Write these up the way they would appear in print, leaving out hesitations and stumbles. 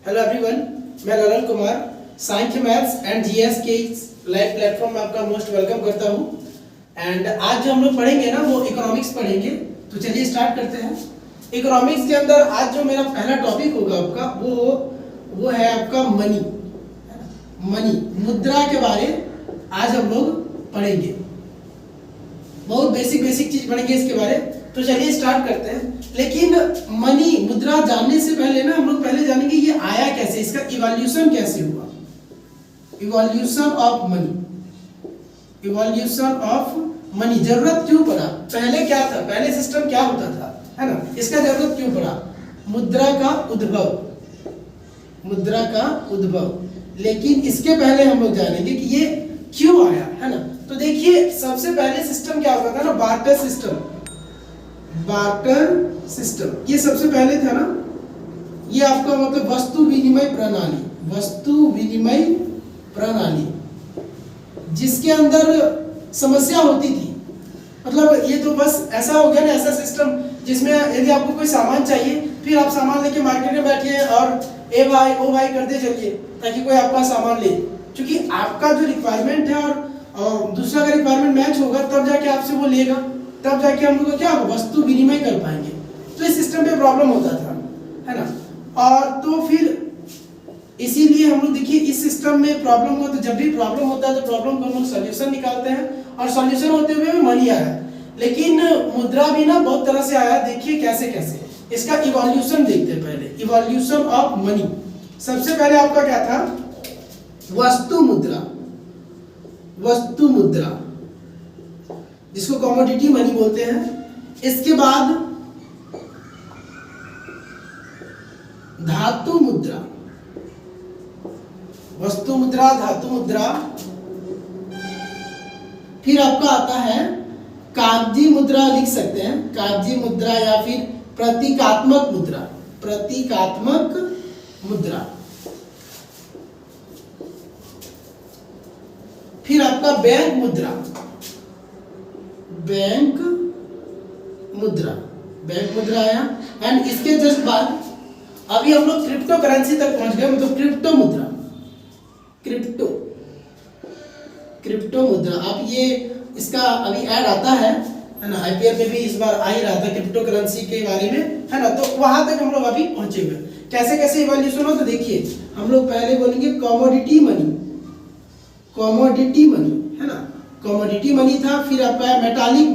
Hello everyone, मैं ललन कुमार सांख्य maths and GS के live platform में आपका मोस्ट वेलकम करता हूं। एंड आज जो हम लोग पढ़ेंगे ना वो इकोनॉमिक्स पढ़ेंगे। तो चलिए स्टार्ट करते हैं। इकोनॉमिक्स के अंदर आज जो मेरा पहला टॉपिक होगा आपका वो है आपका मनी मुद्रा के बारे आज हम लोग पढ़ेंगे। बहुत बेसिक चीज पढ़ेंगे इसके बारे। तो चलिए स्टार्ट करते हैं। लेकिन मनी मुद्रा जानने से पहले ना हम लोग पहले जानेंगे ये आया कैसे, इसका इवोल्यूशन कैसे हुआ। इवोल्यूशन ऑफ मनी, जरूरत क्यों पड़ा, पहले क्या था, पहले सिस्टम क्या होता था, है ना, इसका जरूरत क्यों पड़ा, मुद्रा का उद्भव। लेकिन इसके पहले हम लोग जानेंगे कि ये क्यों आया, है ना। तो देखिए सबसे पहले सिस्टम क्या होता था ना, बार्टर सिस्टम ये सबसे पहले था ना। ये आपका मतलब वस्तु विनिमय प्रणाली जिसके अंदर समस्या होती थी। मतलब ये तो बस ऐसा हो गया ना, ऐसा सिस्टम जिसमें यदि आपको कोई सामान चाहिए फिर आप सामान लेके मार्केट में बैठिए और ए भाई ओ भाई करते चलिए ताकि कोई आपका सामान ले। क्योंकि आपका जो रिक्वायरमेंट है और दूसरा का रिक्वायरमेंट मैच होगा तब जाके आपसे वो लेगा, तब जाके हम लोग को क्या होगा, वस्तु विनिमय कर पाएंगे। तो इस सिस्टम पे प्रॉब्लम होता था, है ना। और तो फिर इसीलिए हम लोग देखिए इस सिस्टम में प्रॉब्लम हुआ। तो जब भी प्रॉब्लम होता है तो प्रॉब्लम का हम लोग सॉल्यूशन निकालते हैं और सॉल्यूशन होते हुए मनी आया। लेकिन मुद्रा भी ना बहुत तरह से आया। देखिए कैसे कैसे इसका इवोल्यूशन देखते हैं। पहले इवोल्यूशन ऑफ मनी, सबसे पहले आपका क्या था, वस्तु मुद्रा जिसको कमोडिटी मनी बोलते हैं। इसके बाद धातु मुद्रा, वस्तु मुद्रा, धातु मुद्रा। फिर आपका आता है कागजी मुद्रा, लिख सकते हैं कागजी मुद्रा या फिर प्रतीकात्मक मुद्रा। फिर आपका बैंक मुद्रा आया। एंड इसके जस्ट बाद अभी हम लोग क्रिप्टो करेंसी तक पहुंच गए, मतलब क्रिप्टो मुद्रा। अब ये इसका अभी ऐड आता है ना, आईपीएल में भी इस बार आ ही रहा था क्रिप्टो करेंसी के बारे में, है ना। तो वहां तक हम लोग अभी पहुंचे हुए। कैसे कैसे इवोल्यूशन हो, तो देखिए हम लोग पहले बोलेंगे कमोडिटी मनी, है ना। कमोडिटी मनी था। फिर आपका आया मेटालिक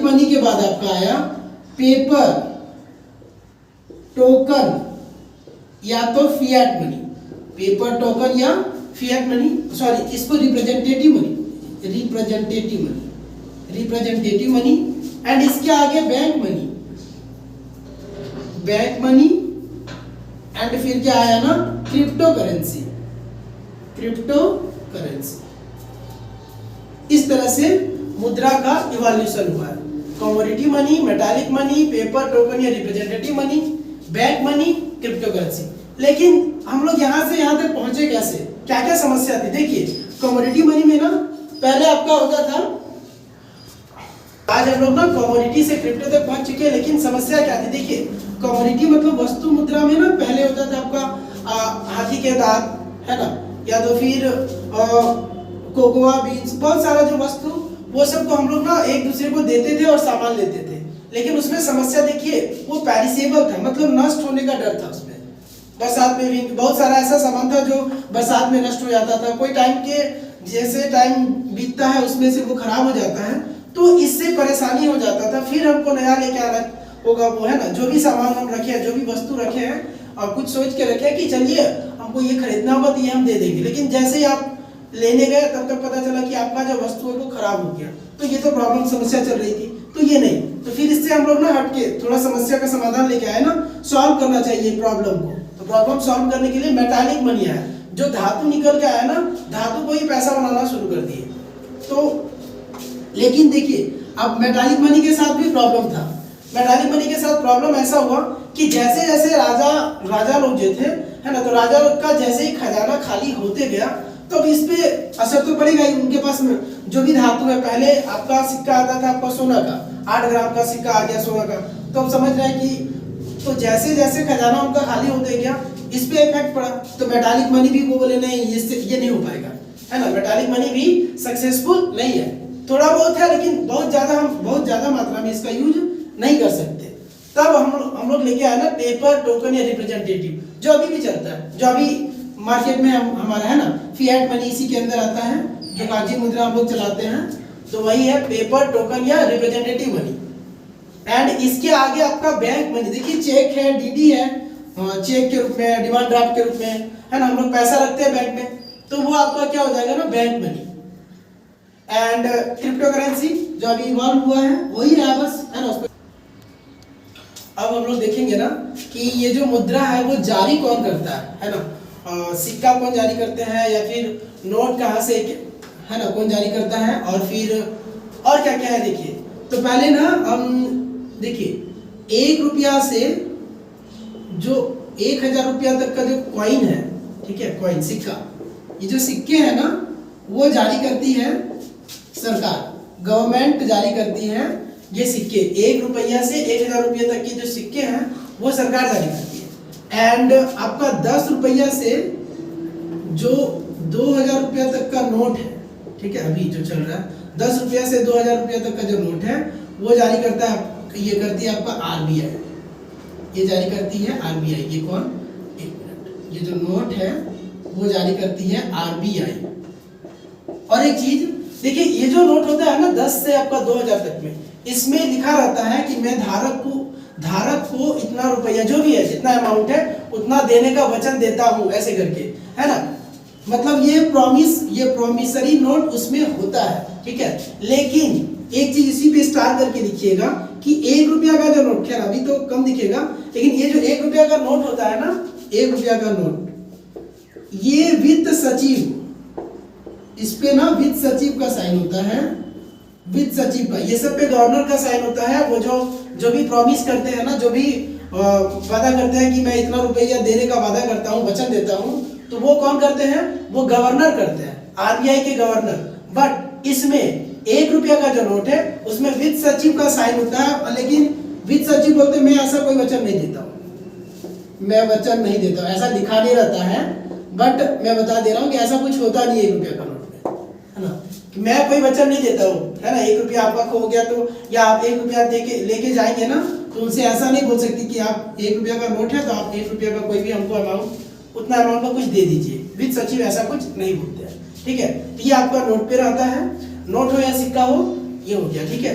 मनी के बाद आपका आया पेपर टोकन या तो फिएट मनी, पेपर टोकन या फिएट मनी, सॉरी इसको रिप्रेजेंटेटिव मनी। एंड इसके आगे बैंक मनी। एंड फिर क्या आया ना, क्रिप्टो करेंसी। इस तरह से मुद्रा का इवोल्यूशन हुआ है। Commodity money, metallic money, paper token या representative money, bank money, crypto currency. लेकिन हम लोग यहां से यहां तक पहुंचे कैसे, क्या क्या समस्या थी। देखिए कमोडिटी मनी में ना पहले आपका होता था, आज हम लोग ना कमोडिटी से क्रिप्टो तक पहुंच चुके हैं। लेकिन समस्या क्या थी, देखिए कमोडिटी मतलब वस्तु मुद्रा में ना पहले होता था आपका हाथी के दांत, है ना, या तो फिर कोकोआ बीन्स, बहुत सारा जो वस्तु वो सबको हम लोग ना एक दूसरे को देते थे और सामान लेते थे। लेकिन उसमें समस्या देखिए वो पेरिसेबल था, मतलब नष्ट होने का डर था। उसमें बरसात में भी बहुत सारा ऐसा सामान था जो बरसात में नष्ट हो जाता था। कोई टाइम के जैसे टाइम बीतता है उसमें से वो खराब हो जाता है, तो इससे परेशानी हो जाता था। फिर हमको नया लेके आना होगा, वो है ना, जो भी सामान हम रखे हैं, जो भी वस्तु रखे हैं और कुछ सोच के रखे कि चलिए हमको ये खरीदना होगा तो ये हम दे देंगे। लेकिन जैसे ही आप लेने गए तब तक पता चला कि आपका जो वस्तु है वो खराब हो गया। तो ये तो समस्या चल रही थी, तो ये नहीं। तो फिर इससे हम लोग ना हटके थोड़ा समस्या का समाधान लेके आए ना, सॉल्व करना चाहिए प्रॉब्लम को। तो प्रॉब्लम सॉल्व करने के लिए मेटालिक मनी आया, जो धातु निकल के आया ना, धातु को ही पैसा बनाना शुरू कर दिए। तो लेकिन देखिए अब मेटालिक मनी के साथ भी प्रॉब्लम था। मेटालिक मनी के साथ प्रॉब्लम ऐसा हुआ कि जैसे जैसे राजा लोग जो थे, है ना, तो राजा लोग का जैसे ही खजाना खाली होते गया तो इस पे असर तो पड़ेगा ही। उनके पास में जो भी धातु है, पहले आपका सिक्का आता था आपका सोना का, 8 ग्राम का सिक्का आ गया सोना का, तो अब समझ रहे हैं कि तो जैसे जैसे खजाना उनका खाली होते गया, इस पे इफेक्ट पड़ा। तो मेटालिक मनी भी वो बोले नहीं ये नहीं हो पाएगा, है ना, मेटालिक मनी भी सक्सेसफुल नहीं है, थोड़ा बहुत है लेकिन बहुत ज्यादा मात्रा में इसका यूज नहीं कर सकते। तब हम लोग लेके आए ना पेपर टोकन या रिप्रेजेंटेटिव, जो अभी भी चलता है, जो अभी मार्केट में हमारा है ना, फिएट मनी इसी के अंदर आता है, जो कागजी मुद्रा हम लोग चलाते हैं, तो वही है पेपर टोकन या रिप्रेजेंटेटिव मनी। एंड इसके आगे आपका बैंक मनी, देखिए चेक है, डीडी है, चेक के रूप में, डिमांड ड्राफ्ट के रूप में, है ना, हम लोग पैसा रखते हैं बैंक में, तो वो आपका क्या हो जाएगा ना, bank money. And crypto currency जो अभी इवॉल्व हुआ है वही रहा बस, है ना। अब हम लोग देखेंगे ना कि ये जो मुद्रा है वो जारी कौन करता है ना, सिक्का कौन जारी करते हैं, या फिर नोट कहाँ से, है ना, कौन जारी करता है, और फिर और क्या क्या है देखिए। तो पहले ना हम देखिए 1 रुपया से जो 1000 रुपया तक का जो कॉइन है, ठीक है, कॉइन सिक्का, ये जो सिक्के हैं ना वो जारी करती है सरकार, गवर्नमेंट जारी करती है ये सिक्के। 1 रुपया से 1000 रुपया तक के जो सिक्के हैं वो सरकार जारी करती है। एंड आपका 10 रुपया से जो 2000 रुपया तक का नोट है, ठीक है, अभी जो चल रहा है 10 रुपया से 2000 रुपया तक का जो नोट है वो जारी करता है, ये करती है आपका आरबीआई, ये जारी करती है आरबीआई। ये कौन, एक मिनट, ये जो नोट है वो जारी करती है आरबीआई। और एक चीज देखिए, ये जो नोट होता है ना 10 से आपका 2000 तक में, इसमें लिखा रहता है कि मैं धारक को इतना रुपया, जो भी है जितना अमाउंट है उतना देने का वचन देता हूं, ऐसे करके, है ना। मतलब ये प्रोमिसरी नोट उसमें होता है, ठीक है। लेकिन एक चीज इसी पे स्टार करके लिखिएगा कि 1 रुपया का जो नोट, खैर अभी तो कम दिखेगा, लेकिन ये जो 1 रुपया का नोट होता है ना, 1 रुपया का नोट, ये वित्त सचिव, इस पे ना वित्त सचिव का साइन होता है, वित्त सचिव का, ये सब पे गवर्नर का साइन होता है। वो जो भी प्रॉमिस करते हैं ना, जो भी वादा करते हैं कि मैं इतना रुपया देने का वादा करता हूँ, वचन देता हूँ, तो वो कौन करते हैं, वो गवर्नर करते हैं, आरबीआई के गवर्नर। बट इसमें 1 रुपया का जो नोट है उसमें वित्त सचिव का साइन होता है, लेकिन वित्त सचिव बोलते मैं ऐसा कोई वचन नहीं देता हूँ, मैं वचन नहीं देता हूँ, ऐसा लिखा नहीं रहता है। बट मैं बता दे रहा हूँ कि ऐसा कुछ होता नहीं 1 रुपया का नोट में, है ना, कि मैं कोई वचन नहीं देता हूँ, है ना। 1 रुपया आपका खो गया तो, या आप 1 रुपया लेके जाएंगे ना, तो उनसे ऐसा नहीं बोल सकती कि आप 1 रुपया का नोट है तो आप 1 रुपया का कोई भी हमको अमाउंट, उतना अमाउंट का कुछ दे दीजिए, वित्त सचिव ऐसा कुछ नहीं बोलते हैं, ठीक है। तो ये आपका नोट पे रहता है, नोट हो या सिक्का हो, ये हो गया, ठीक है।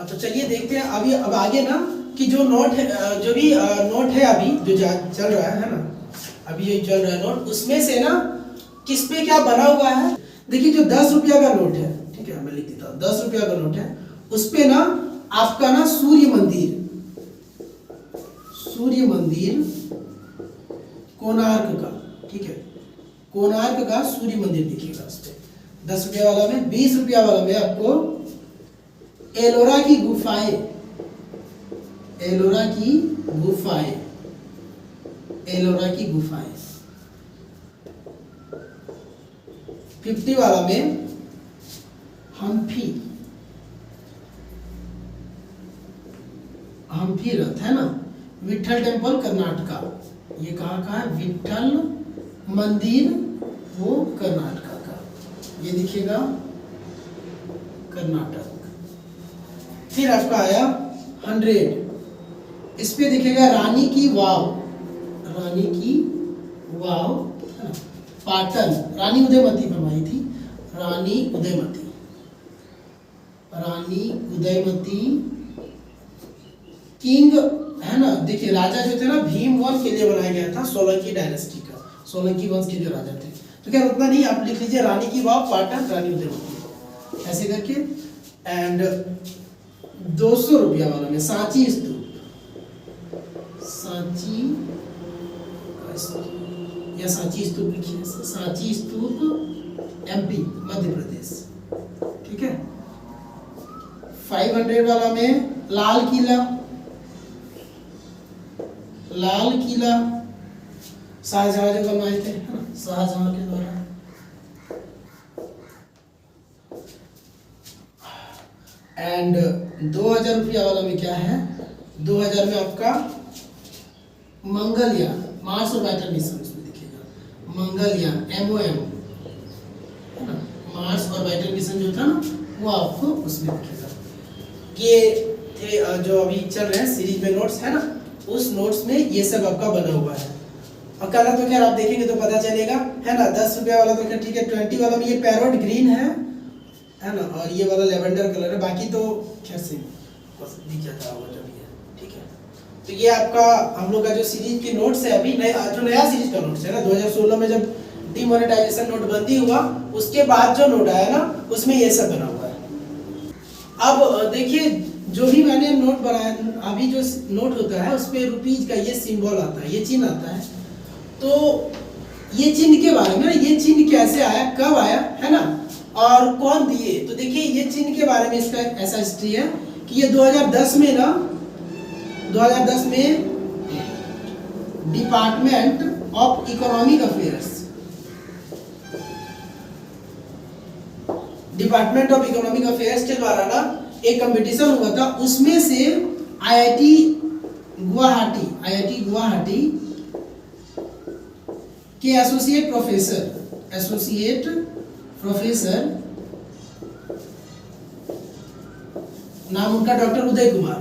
तो चलिए देखते हैं अभी, अब आगे ना कि जो नोट है, जो भी नोट है अभी जो चल रहा है ना, अभी ये चल रहा है नोट, उसमें से ना किस पे क्या बना हुआ है। देखिए जो 10 रुपया का नोट है, ठीक है, मैं लिख देता हूँ, 10 रुपया का नोट है, उस पे ना आपका ना सूर्य मंदिर कोणार्क का, ठीक है, कोणार्क का सूर्य मंदिर दिखेगा उस पे 10 रुपया वाला में। 20 रुपया वाला में आपको एलोरा की गुफाएं, 50 वाला में हम्पी रथ, है ना, विठल टेम्पल कर्नाटका, ये कहाँ का है, विठल मंदिर वो कर्नाटका का, ये दिखेगा कर्नाटक। फिर आपका आया 100, इस पे दिखेगा रानी की वाव, पाटन, रानी उदयमती बनवाई थी, रानी उदयमती किंग, है ना। देखिए राजा जो थे ना भीमवंश के लिए बनाया गया था, सोलंकी डायनेस्टी का, सोलंकी वंश के जो राजा थे। तो क्या उतना नहीं, आप लिख लीजिए रानी की वाव, पाटन, रानी उदयमती, ऐसे करके। एंड 200 रुपया वाला में सांची स्तूप, या सांची स्तूप लिखिए, सांची स्तूप एमपी मध्य प्रदेश, ठीक है। 500 वाला में लाल किला शाहजहां जो बनवाए थे, है ना, शाहजहां के द्वारा। एंड 2000 रुपया वाला में क्या है, 2000 में आपका मंगलयान, मार्स ऑर्बिटर मिशन उसमें दिखेगा, मंगलयान MOM, है ना, मार्स ऑर्बिटर मिशन जो था ना वो आपको उसमें दिखेगा। ये थे जो अभी चल रहे हैं सीरीज में नोट्स, है ना, उस नोट्स में ये सब आपका बना हुआ है। और कलर तो खैर आप देखेंगे तो पता चलेगा, है ना। 10 रुपया वाला तो खैर ठीक है, 20 वाला में ये पैरोट ग्रीन है ना, और ये वाला लेवेंडर कलर है, बाकी तो खैर से दिख जाता होगा जो भी है, ठीक है। तो ये आपका हम लोग का जो सीरीज के नोट्स है, अभी जो नया सीरीज का नोट्स है ना, 2016 में जब डिमोनेटाइजेशन नोटबंदी हुआ उसके बाद जो नोट आया ना उसमें ये सब बना हुआ है। अब देखिए जो भी मैंने नोट बनाया, अभी जो नोट होता है उस पे रुपीज का ये सिंबल आता है, ये चिन्ह आता है। तो ये चिन्ह के बारे में, ये चिन्ह कैसे आया, कब आया, है ना, और कौन दिए, तो देखिए ये चिन्ह के बारे में इसका ऐसा हिस्ट्री है कि ये 2010 में ना, 2010 में department of economic affairs, department of economic affairs के द्वारा ना एक कंपटीशन हुआ था, उसमें से आईआईटी गुवाहाटी के एसोसिएट प्रोफेसर नाम उनका डॉक्टर उदय कुमार,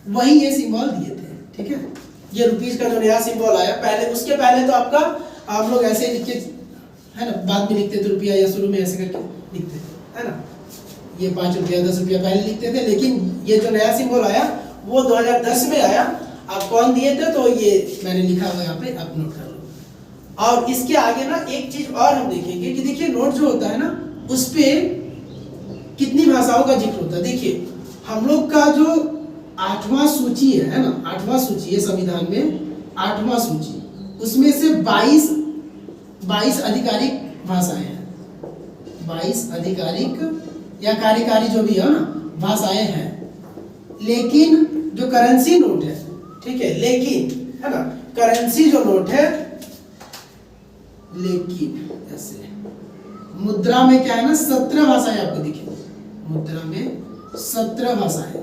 वही ये सिंबल दिए थे, ठीक है। ये रुपीस का जो नया सिंबल आया, पहले उसके पहले तो आपका आप लोग ऐसे लिखे, है ना, बाद में लिखते थे रुपया या शुरू में ऐसे करके लिखते थे, है ना, ये 5 रुपया 10 रुपया पहले लिखते थे, लेकिन ये जो नया सिंबल आया वो 2010 में आया। आप कौन दिए थे, तो ये मैंने लिखा हुआ यहाँ पे, आप नोट कर लो। और इसके आगे ना एक चीज और हम देखेंगे कि देखिए नोट जो होता है ना उस पे कितनी भाषाओं का जिक्र होता है। देखिए हम लोग का जो 8वां सूची है ना, 8वां सूची है संविधान में, 8वां सूची, उसमें से 22 आधिकारिक भाषाएं हैं, 22 आधिकारिक या कार्यकारी जो भी है ना भाषाएं हैं। लेकिन जो करेंसी नोट है, ठीक है, लेकिन, है ना, करेंसी जो नोट है, लेकिन ऐसे मुद्रा में क्या है ना 17 भाषाएं आपको दिखेंगी, मुद्रा में 17 भाषाएं।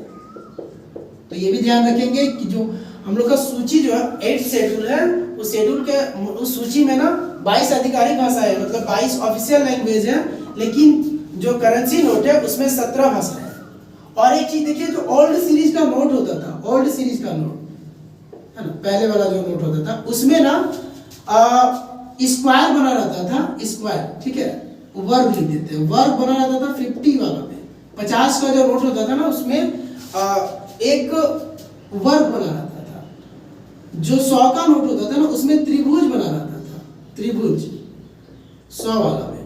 तो ये भी ध्यान रखेंगे कि जो हम लोग का सूची जो है 8 शेड्यूल है, उस शेड्यूल के उस सूची में ना 22 आधिकारिक भाषाएं, मतलब 22 ऑफिशियल लैंग्वेज है, लेकिन जो करेंसी नोट है उसमें 17 भाषाएं। और एक चीज देखिए, जो ओल्ड सीरीज का नोट होता था, ओल्ड सीरीज का नोट, है ना, पहले वाला जो नोट होता था उसमें ना स्क्वायर बना रहता था, स्क्वायर, ठीक है, वर्ग लिख देते हैं, वर्ग बना रहता था 50 वाला में। 50 का जो नोट होता था ना उसमें एक वर्ग बना रहता था। जो 100 का नोट होता था ना उसमें त्रिभुज बना रहता था, त्रिभुज 100 वाला में।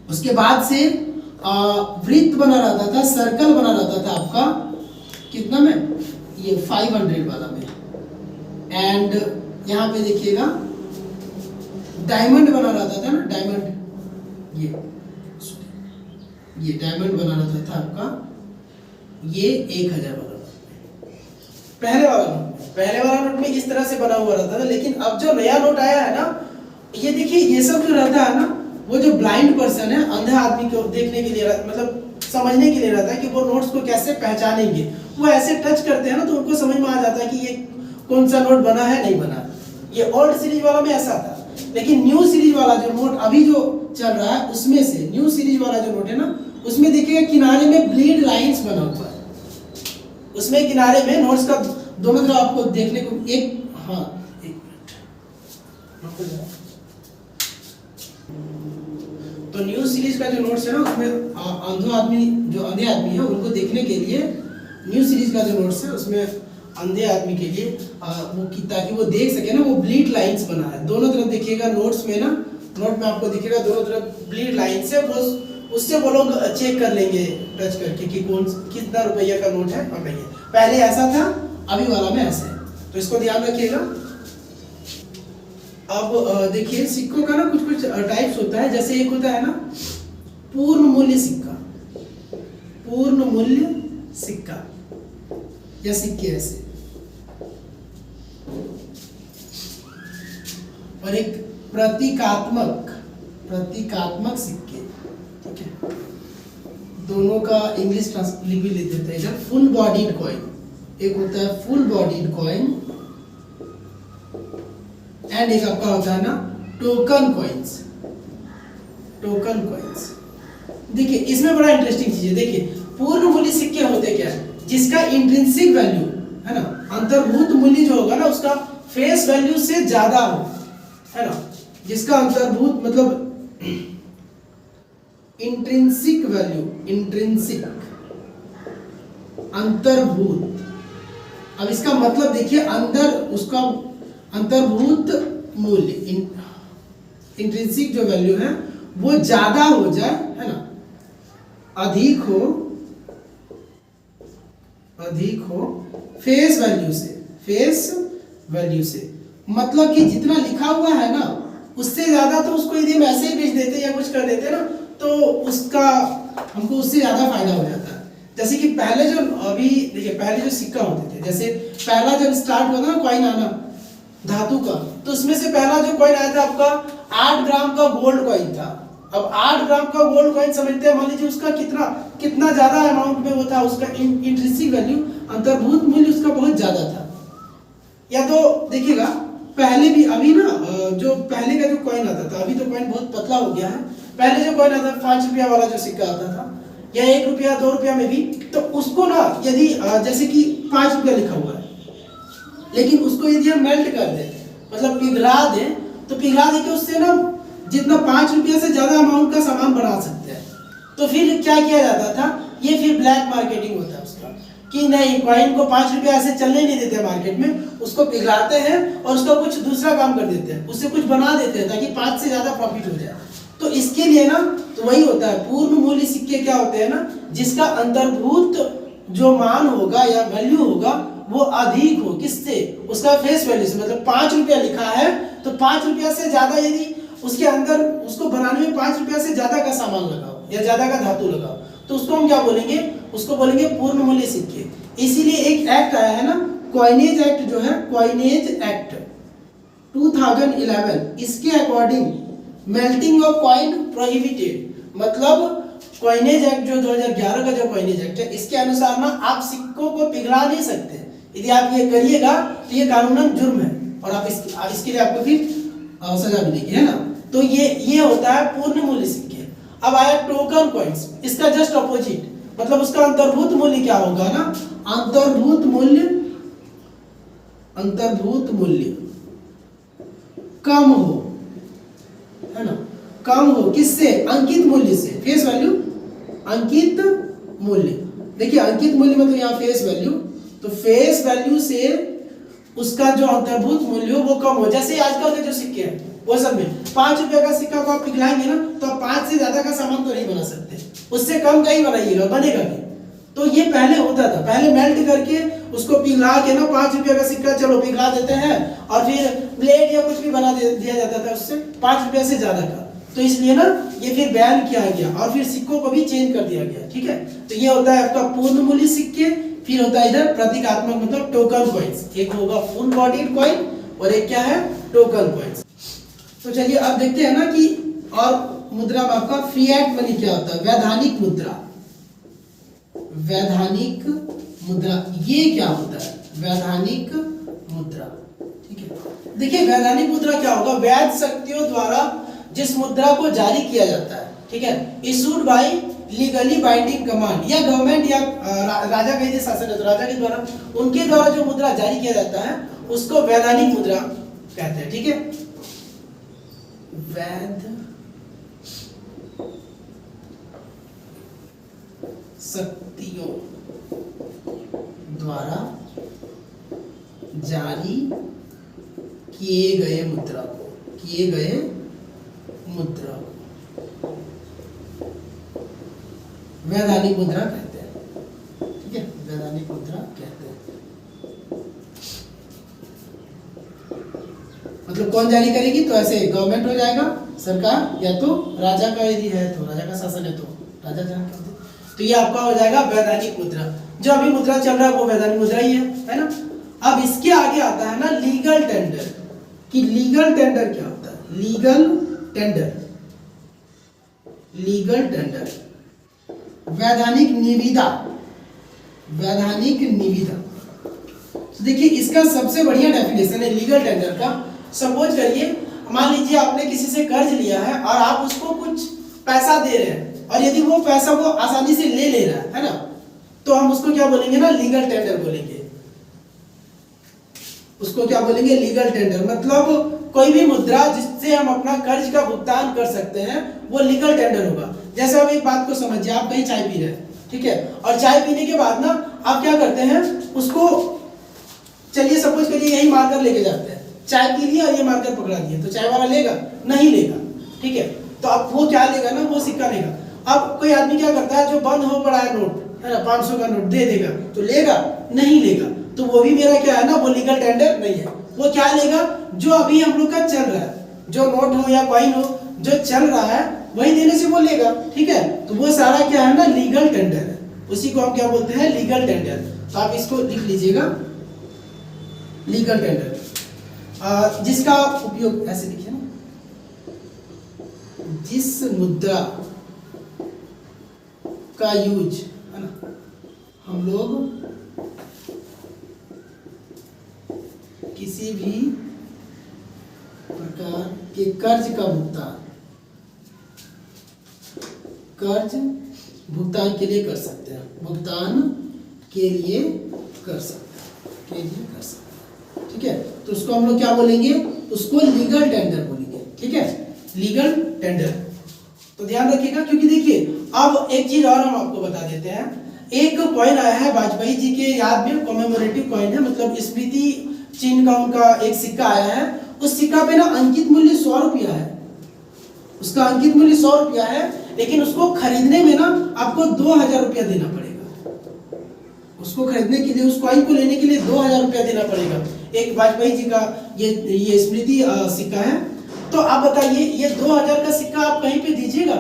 उसके बाद से वृत्त बना रहता था, सर्कल बना रहता था आपका कितना में, ये 500 वाला में। एंड यहाँ पे देखिएगा डायमंड बना रहता था ना, डायमंड, ये डायमंड बना रहता था आपका, ये 1000 वाला नोट, पहले वाला नोट में इस तरह से बना हुआ रहता था। लेकिन अब जो नया नोट आया है ना, ये देखिए ये सब जो रहता है ना, वो जो ब्लाइंड पर्सन है, अंधा आदमी को देखने के लिए, मतलब समझने के लिए रहता है कि वो नोट्स को कैसे पहचानेंगे। वो ऐसे टच करते हैं ना तो उनको समझ में आ जाता है कि ये कौन सा नोट बना है, नहीं बना। ये ओल्ड सीरीज वाला में ऐसा था, लेकिन न्यू सीरीज वाला जो नोट अभी जो चल रहा है उसमें से, न्यू सीरीज वाला जो नोट है ना उसमें देखिएगा किनारे में ब्लीड लाइंस बना हुआ है, उसमें किनारे में नोट्स का दोनों तरफ आपको देखने को एक, हाँ एक मिनट, तो न्यू सीरीज का जो नोट्स है ना उसमें अंधे आदमी है उनको देखने के लिए न्यू सीरीज का जो नोट्स है उसमें अंधे आदमी के लिए वो ताकि वो देख सके ना, वो ब्लीड लाइंस बना है दोनों तरफ। देखिएगा नोट्स में ना, नोट में आपको दिखेगा दोनों तरफ ब्लीड लाइंस है, वो उससे वो लोग चेक कर लेंगे टच करके कि कौन कितना रुपया का नोट है और नहीं है। पहले ऐसा था, अभी वाला में ऐसा है, तो इसको ध्यान रखिएगा। अब देखिए सिक्कों का ना कुछ कुछ टाइप्स होता है, जैसे एक होता है ना पूर्ण मूल्य सिक्का, पूर्ण मूल्य सिक्का या सिक्के ऐसे, और एक प्रतीकात्मक सिक्के, ठीक है। दोनों का इंग्लिश लिख भी लेते थे, इधर फुल बॉडीड कॉइन, एक होता है फुल बॉडीड कॉइन एंड एक आपका होता है ना टोकन कॉइन्स। टोकन कॉइन्स देखिए इसमें बड़ा इंटरेस्टिंग चीज है। देखिए पूर्ण मूल्य सिक्के होते क्या है, जिसका इंट्रिंसिक वैल्यू है ना, अंतर्भूत मूल्य जो होगा ना उसका फेस वैल्यू से ज्यादा हो, है ना, जिसका अंतर्भूत मतलब इंट्रिंसिक वैल्यू, इंट्रिंसिक अंतर्भूत। अब इसका मतलब देखिए अंदर उसका अंतर्भूत मूल्य इंट्रिंसिक जो वैल्यू है वो ज्यादा हो जाए, है ना, अधिक हो फेस वैल्यू से, फेस वैल्यू से मतलब कि जितना लिखा हुआ है ना उससे ज्यादा, तो उसको यदि हम ऐसे ही बेच देते या कुछ कर देते ना तो उसका हमको उससे ज्यादा फायदा हो जाता है। जैसे कि पहले जो अभी देखिए पहले जो सिक्का होते थे, जैसे पहला जब स्टार्ट हुआ ना कॉइन आना धातु का, तो उसमें से पहला जो कॉइन आया था आपका 8 ग्राम का गोल्ड कॉइन था। अब 8 ग्राम का गोल्ड कॉइन समझते हैं, मान लीजिए उसका कितना ज्यादा अमाउंट में वो था, उसका इंट्रिंसिक वैल्यू अंतर्भूत मूल्य उसका बहुत ज्यादा था। या तो देखिएगा पहले भी अभी ना जो पहले का जो कॉइन आता था, अभी तो कॉइन बहुत पतला हो गया है, पहले जो कॉइन आता था 5 रुपया वाला जो सिक्का आता था या 1 रुपया 2 रुपया में भी, तो उसको ना यदि जैसे कि 5 रुपया लिखा हुआ है, लेकिन उसको यदि हम मेल्ट कर दें मतलब पिघला दें, तो पिघला दे के उससे ना जितना 5 रुपया से ज्यादा अमाउंट का सामान बना सकते हैं। तो फिर क्या किया जाता था, ये फिर ब्लैक मार्केटिंग होता है उसका, कि नहीं कॉइन को 5 रुपया ऐसे चलने नहीं देते मार्केट में, उसको पिघलाते हैं और उसका कुछ दूसरा काम कर देते हैं, उससे कुछ बना देते हैं ताकि 5 से ज्यादा प्रॉफिट हो जाए। तो इसके लिए ना तो वही होता है, पूर्ण मूल्य सिक्के क्या होते हैं ना, जिसका अंतर्भूत जो मान होगा या वैल्यू होगा वो अधिक हो, किससे, उसका फेस वैल्यू से। मतलब 5 रुपया लिखा है तो 5 रुपया से ज्यादा यदि उसके अंदर उसको बनाने में 5 रुपया से ज्यादा का सामान लगाओ या ज्यादा का धातु लगाओ, तो उसको हम क्या बोलेंगे, उसको बोलेंगे पूर्ण मूल्य सिक्के। इसीलिए एक एक्ट आया है ना, कॉइनेज एक्ट जो है, कॉइनेज एक्ट 2011, इसके according melting of coin prohibited. मतलब कॉइनेज एक्ट जो 2011 का जो कॉइनेज एक्ट है, इसके अनुसार ना आप सिक्कों को पिघला नहीं सकते। यदि आप ये करिएगा तो ये कानूनन जुर्म है और आप इसके लिए आपको फिर सजा मिलेगी, है ना। तो ये होता है पूर्ण मूल्य सिक्के। अब आया टोकन कॉइन्स, इसका जस्ट अपोजिट, मतलब उसका अंतर्भूत मूल्य क्या होगा ना, अंतर्भूत मूल्य कम हो, है ना, कम हो किससे, अंकित मूल्य से, फेस वैल्यू अंकित मूल्य। देखिए अंकित मूल्य मतलब यहाँ फेस वैल्यू, तो फेस वैल्यू से उसका जो अंतर्भूत मूल्य हो वो कम हो। जैसे आजकल के जो सिक्के हैं वो सब में 5 रुपए का सिक्का को आप पिघलाएंगे ना तो आप 5 से ज्यादा का सामान तो नहीं बना सकते, उससे कम का ही बनाइएगा, बनेगा भी। तो ये पहले होता था, पहले मेल्ट करके उसको पिघला के ना 5 रुपए का सिक्का चलो पिघला देते हैं और फिर प्लेट या कुछ भी बना दिया जाता था उससे 5 रुपए से ज्यादा का। तो इसलिए ना ये फिर बैन किया गया और फिर सिक्कों को भी चेंज कर दिया गया, ठीक है। तो ये होता है आपका पूर्ण मूल्य सिक्के, फिर होता है इधर प्रतीकात्मक मतलब टोकन कॉइन्स। एक होगा फुल बॉडीड कॉइन और एक क्या है, टोकन कॉइन्स। तो चलिए अब देखते हैं ना कि और मुद्रा में आपका फिएट मनी क्या होता है, वैधानिक मुद्रा। वैधानिक मुद्रा ये क्या होता है, वैधानिक मुद्रा, ठीक है। देखिए वैधानिक मुद्रा क्या होगा, वैध शक्तियों द्वारा जिस मुद्रा को जारी किया जाता है, ठीक है, issued by legally binding command, या गवर्नमेंट या राजा का यदि शासन है तो राजा के द्वारा, उनके द्वारा जो मुद्रा जारी किया जाता है उसको वैधानिक मुद्रा कहते हैं, ठीक है। वैध शक्तियों द्वारा जारी किए गए मुद्रा को, वैधानिक मुद्रा कहते हैं, ठीक है, वैधानिक मुद्रा कहते हैं। मतलब कौन जारी करेगी, तो ऐसे गवर्नमेंट हो जाएगा, सरकार, या तो राजा का यदि है तो राजा का शासन है तो राजा जारी कर दे। तो ये आपका हो जाएगा वैधानिक मुद्रा। जो अभी मुद्रा चल रहा है वो वैधानिक मुद्रा ही है ना। अब इसके आगे आता है ना लीगल टेंडर, कि लीगल टेंडर क्या होता है, लीगल टेंडर, वैधानिक निविदा, देखिए इसका सबसे बढ़िया डेफिनेशन है लीगल टेंडर का। सपोज करिए, मान लीजिए आपने किसी से कर्ज लिया है और आप उसको कुछ पैसा दे रहे हैं, और यदि वो पैसा वो आसानी से ले रहा है ना, तो हम उसको क्या बोलेंगे ना, लीगल टेंडर बोलेंगे। उसको क्या बोलेंगे, लीगल टेंडर। मतलब कोई भी मुद्रा जिससे हम अपना कर्ज का भुगतान कर सकते हैं वो लीगल टेंडर होगा। जैसे अब एक बात को समझिए, आप कहीं चाय पी रहे हैं, ठीक है, और चाय पीने के बाद ना आप क्या करते हैं, उसको चलिए सपोज करिए यही मार्कर लेके जाते हैं, चाय पी लिया और ये मार्कर पकड़ा दिया, तो चाय वाला लेगा नहीं लेगा, ठीक है। तो अब वो क्या लेगा ना, वो सिक्का लेगा। अब कोई आदमी क्या करता है, जो बंद हो पड़ा है नोट, है ना, 500 का नोट दे देगा, तो लेगा नहीं लेगा, तो वो भी मेरा क्या है ना, वो लीगल टेंडर नहीं है। वो क्या लेगा, जो अभी हम लोग का चल रहा है, जो नोट हो या कॉइन हो जो चल रहा है वही देने से वो लेगा, ठीक है। तो वो सारा क्या है ना, लीगल टेंडर है, उसी को हम क्या बोलते हैं, लीगल टेंडर। तो आप इसको लिख लीजिएगा, लीगल टेंडर, जिसका उपयोग ऐसे लिखिए ना, जिस मुद्रा का यूज है ना हम लोग किसी भी प्रकार के कर्ज भुगतान के लिए कर सकते हैं, भुगतान के लिए कर सकते हैं, ठीक है। तो उसको हम लोग क्या बोलेंगे, उसको लीगल टेंडर बोलेंगे, ठीक है, लीगल टेंडर। तो ध्यान रखिएगा, क्योंकि देखिए अब एक चीज और हम आपको बता देते हैं। एक कॉइन आया है वाजपेयी जी के याद में, कॉमेमोरेटिव कॉइन है, मतलब स्मृति चिन्ह का उनका एक सिक्का आया है। उस सिक्का पे ना अंकित मूल्य 100 रुपया है, उसका अंकित मूल्य 100 रुपया है, लेकिन उसको खरीदने में ना आपको 2000 रुपया देना पड़ेगा। उसको खरीदने के लिए, उस कॉइन को लेने के लिए 2000 रुपया देना पड़ेगा। एक वाजपेयी जी का ये स्मृति सिक्का है। तो आप बताइए, ये 2000 का सिक्का आप कहीं पे दीजिएगा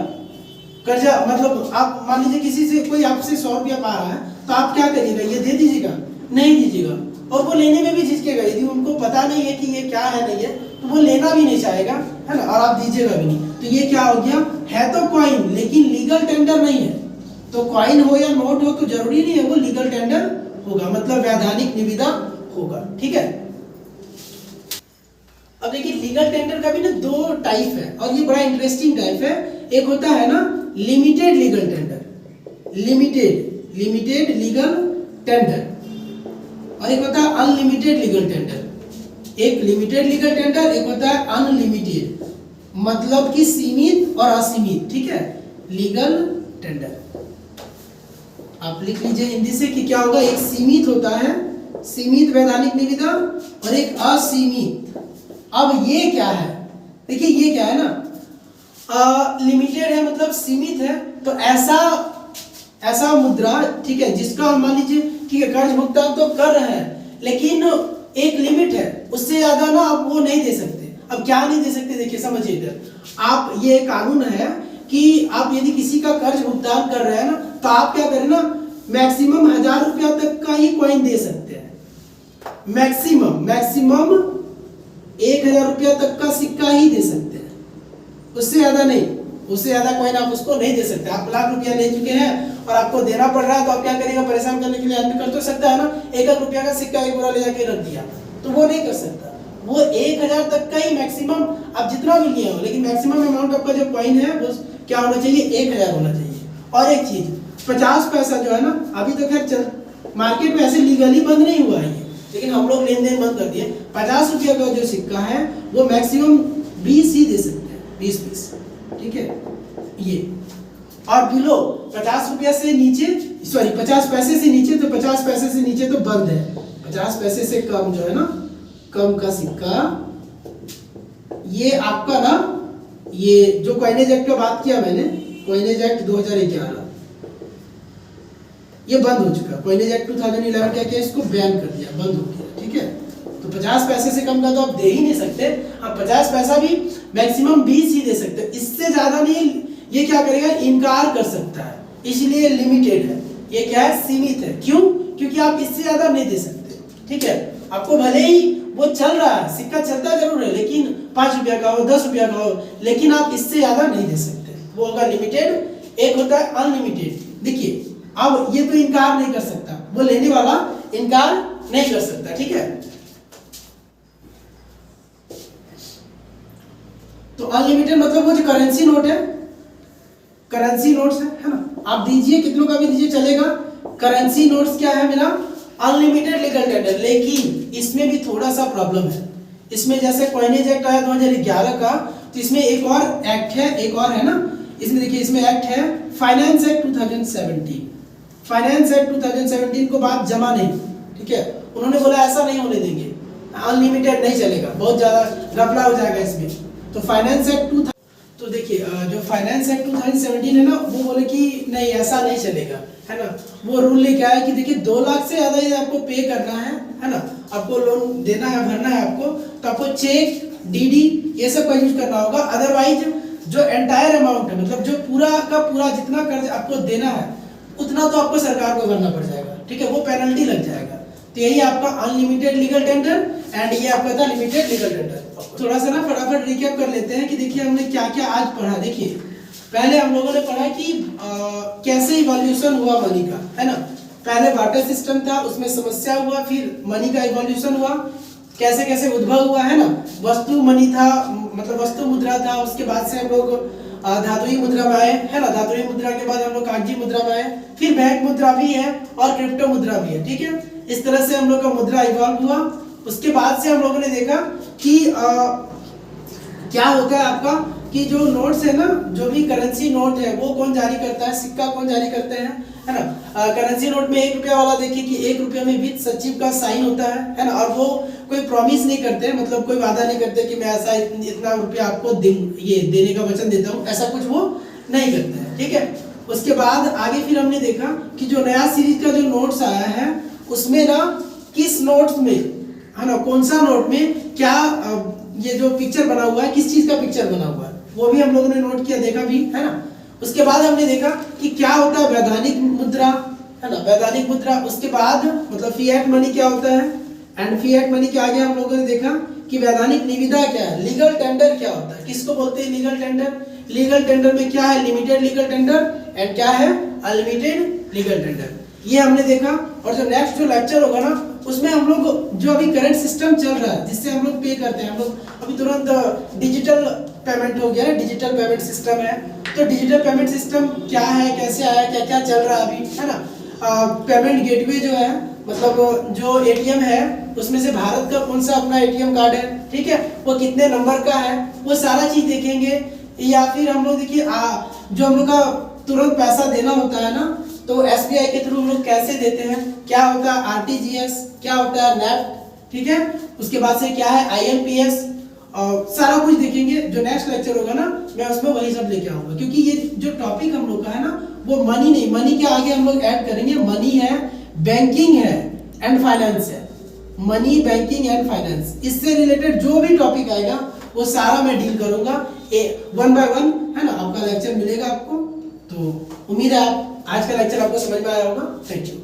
कर्जा, मतलब आप मान लीजिए किसी से कोई आपसे 100 रुपया पा रहा है, तो आप क्या करिएगा, ये दे दीजिएगा, नहीं दीजिएगा, और वो लेने में भी झिझकेगा। यदि उनको पता नहीं है कि ये क्या है नहीं है, तो वो लेना भी नहीं चाहेगा, है ना, और आप दीजिएगा भी नहीं। तो ये क्या हो गया, है तो कॉइन लेकिन लीगल टेंडर नहीं है। तो कॉइन हो या नोट हो तो जरूरी नहीं है वो लीगल टेंडर होगा, मतलब वैधानिक निविदा होगा, ठीक है। अब देखिए लीगल टेंडर का भी ना 2 टाइप है, और ये बड़ा इंटरेस्टिंग टाइप है। एक होता है ना limited legal tender, limited legal tender, और एक होता है अनलिमिटेड लीगल टेंडर। एक लिमिटेड लीगल टेंडर, एक होता है अनलिमिटेड, मतलब कि सीमित और असीमित, ठीक है, लीगल टेंडर। आप लिख लीजिए हिंदी से कि क्या होगा, एक सीमित होता है, सीमित वैधानिक निविदा, और एक असीमित। अब ये क्या है, देखिए ये क्या है ना, लिमिटेड है मतलब सीमित है। तो ऐसा मुद्रा, ठीक है, जिसका हम मान लीजिए ठीक है कर्ज भुगतान तो कर रहे हैं, लेकिन एक लिमिट है, उससे ज्यादा ना आप वो नहीं दे सकते। अब क्या नहीं दे सकते, देखिए समझिए इधर, आप, ये कानून है कि आप यदि किसी का कर्ज भुगतान कर रहे हैं ना, तो आप क्या करें ना, मैक्सिमम 1000 रुपया तक का ही कॉइन दे सकते हैं। मैक्सिमम 1000 रुपया तक का सिक्का ही दे सकते हैं, उससे ज्यादा नहीं, उससे ज्यादा कॉइन आप उसको नहीं दे सकते। आप लाख रुपया ले चुके हैं और आपको देना पड़ रहा है, तो आप क्या करिएगा, परेशान करने के लिए आदमी कर तो सकता है ना, 1 रुपया का सिक्का एक बोरा ले जाके रख दिया, तो वो नहीं कर सकता। वो 1000 तक का ही मैक्सिमम, आप जितना भी लिए हो, लेकिन मैक्सिमम अमाउंट आपका जो कॉइन है वो क्या होना चाहिए, 1000 होना चाहिए। और एक चीज 50 पैसा जो है ना, अभी तो खैर चल मार्केट में ऐसे लीगली बंद नहीं हुआ है, लेकिन हम लोग लेन देन बंद कर दिए। 50 रुपया का जो सिक्का है वो मैक्सिमम 20 ही दे सकते हैं, 20 पीस, ठीक है ये। और बिलो 50 रुपया से नीचे, सॉरी 50 पैसे से नीचे, तो 50 पैसे से नीचे तो बंद है। 50 पैसे से कम जो है ना, कम का सिक्का, ये आपका ना, ये जो कॉइनेज एक्ट का बात किया मैंने, कॉइनेज एक्ट 2011, ये बंद हो चुका। कॉइनेज एक्ट 2011 क्या किया, इसको बैन कर दिया, बंद हो गया, ठीक है। तो 50 पैसे से कम का तो आप दे ही नहीं सकते। आप 50 पैसा भी मैक्सिमम 20 ही दे सकते, इससे ज्यादा नहीं। ये क्या करेगा, इनकार कर सकता है, इसलिए लिमिटेड है। ये क्या है, सीमित है। क्यों, क्योंकि आप इससे ज्यादा नहीं दे सकते, ठीक है। आपको भले ही वो चल रहा है, सिक्का चलता जरूर है, लेकिन 5 रुपया का हो, 10 रुपया का हो, लेकिन आप इससे ज्यादा नहीं दे सकते, वो होगा लिमिटेड। एक होता है अनलिमिटेड। देखिए अब ये तो इनकार नहीं कर सकता, वो लेने वाला इनकार नहीं कर सकता, ठीक है। तो अनलिमिटेड मतलब वो जो करेंसी नोट है, करेंसी नोट्स है ना, आप दीजिए कितनों का भी दीजिए चलेगा। करेंसी नोट्स क्या है मेरा, अनलिमिटेड लीगल टेंडर। लेकिन इसमें भी थोड़ा सा प्रॉब्लम है। इसमें जैसे कॉइनेज एक्ट आया 2011 का, तो इसमें एक और एक्ट है, एक और है ना, इसमें देखिए इसमें एक्ट है फाइनेंस एक्ट 2017। फाइनेंस एक्ट 2017 को बात जमा नहीं, ठीक है, उन्होंने बोला ऐसा नहीं होने देंगे, अनलिमिटेड नहीं चलेगा, बहुत ज्यादा घपला हो जाएगा इसमें। तो फाइनेंस एक्ट तो देखिए जो फाइनेंस एक्ट 2017 है ना, वो बोले कि नहीं ऐसा नहीं चलेगा, है ना। वो रूल लेके आया कि देखिए 2 लाख से ज्यादा यदि आपको पे करना है ना, आपको लोन देना है, भरना है आपको, तो आपको चेक, डीडी ये सब का यूज करना होगा। अदरवाइज जो एंटायर अमाउंट है, मतलब जो पूरा का पूरा जितना कर्ज आपको देना है उतना तो आपको सरकार को भरना पड़ जाएगा, ठीक है, वो पेनल्टी लग जाएगा। तो यही आपका अनलिमिटेड लीगल टेंडर एंड ये आपका था लिमिटेड लीगल टेंडर। थोड़ा सा ना फटाफट रिकैप कर लेते हैं कि देखिए हमने क्या क्या आज पढ़ा। देखिए पहले हम लोगों ने पढ़ा कि कैसे इवोल्यूशन हुआ मनी का, है ना। पहले बार्टर सिस्टम था, उसमें समस्या हुआ, फिर मनी का इवोल्यूशन हुआ, कैसे कैसे उद्भव हुआ, है ना। वस्तु मनी था, मतलब वस्तु मुद्रा था, उसके बाद से हम लोग धातुई मुद्रा में आए, है ना। धातुई मुद्रा के बाद हम लोग कागजी मुद्रा में आए, फिर बैंक मुद्रा भी है और क्रिप्टो मुद्रा भी है, ठीक है। इस तरह से हम लोग का मुद्रा इवॉल्व हुआ। उसके बाद से हम लोगों ने देखा कि क्या होता है आपका कि जो नोट्स है ना, जो भी करेंसी नोट है वो कौन जारी करता है, सिक्का कौन जारी करते हैं, है ना। करेंसी नोट में 1 रुपया वाला देखिए कि 1 रुपया में वित्त सचिव का साइन होता है ना। और वो कोई प्रॉमिस नहीं करते, मतलब कोई वादा नहीं करते कि मैं ऐसा इतना रुपया आपको ये देने का वचन देता हूँ, ऐसा कुछ वो नहीं करते हैं, ठीक है। उसके बाद आगे फिर हमने देखा कि जो नया सीरीज का जो नोट्स आया है उसमें ना किस नोट्स में, है ना, कौन सा नोट में क्या ये जो पिक्चर बना हुआ है, किस चीज का पिक्चर बना हुआ है, वो भी हम लोगों ने नोट किया, देखा भी, है ना। उसके बाद हमने देखा कि क्या होता है वैधानिक मुद्रा, है ना, वैधानिक मुद्रा। उसके बाद मतलब फिएट मनी क्या होता है, एंड फिएट मनी के आगे हम लोगों ने देखा कि वैधानिक निविदा क्या है, लीगल टेंडर क्या होता है, किसको बोलते हैं लीगल टेंडर। लीगल टेंडर में क्या है, लिमिटेड लीगल टेंडर एंड क्या है अनलिमिटेड लीगल टेंडर, ये हमने देखा। और जो नेक्स्ट जो लेक्चर होगा ना उसमें हम लोग जो अभी करंट सिस्टम चल रहा है जिससे हम लोग पे करते हैं, हम लोग अभी तुरंत डिजिटल पेमेंट हो गया है, डिजिटल पेमेंट सिस्टम है। तो डिजिटल पेमेंट सिस्टम क्या है, कैसे आया, क्या क्या चल रहा है अभी, है ना। पेमेंट गेटवे जो है, मतलब जो एटीएम है उसमें से भारत का कौन सा अपना एटीएम कार्ड है, ठीक है, वो कितने नंबर का है, वो सारा चीज देखेंगे। या फिर हम लोग देखिए जो हम लोग का तुरंत पैसा देना होता है ना, तो एसबीआई के थ्रू हम लोग कैसे देते हैं, क्या होता है आरटीजीएस, क्या होता है नेफ्ट, ठीक है। उसके बाद से क्या है आईएमपीएस, सारा कुछ देखेंगे। जो नेक्स्ट लेक्चर होगा ना मैं उसमें वही सब लेके आऊंगा, क्योंकि ये जो टॉपिक हम लोग का है ना वो मनी नहीं, मनी के आगे हम लोग ऐड करेंगे मनी है, बैंकिंग है एंड फाइनेंस है। मनी, बैंकिंग एंड फाइनेंस, इससे रिलेटेड जो भी टॉपिक आएगा वो सारा मैं डील करूंगा 1 by 1, है ना। आपका लेक्चर मिलेगा आपको, तो उम्मीद है आप आज का लेक्चर आपको समझ में आया होगा। Thank you.